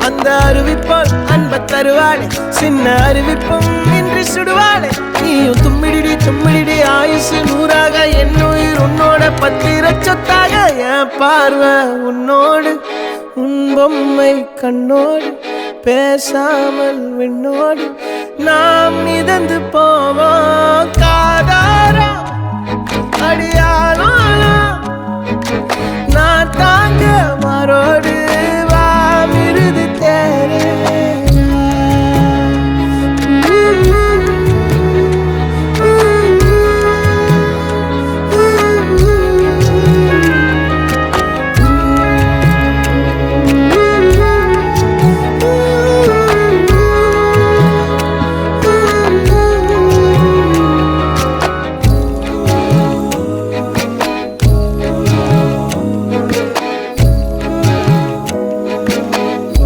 அந்த அறிவிப்போல் அன்ப தருவாளே சின்ன அறிவிப்பும் இன்று சுடுவாளே நீயும் தும்மிடி ஆயுசு 100ஆக என் உயிர் உன்னோட பத்திர சொத்தாக என் பார்வை உன்னோடு உன் பொம்மை கண்ணோடு பேசாமல் விண்ணோடு நாம் மிதந்து போவோம் காதாரா அடியானாலும் நான் தாங்க மாறோடு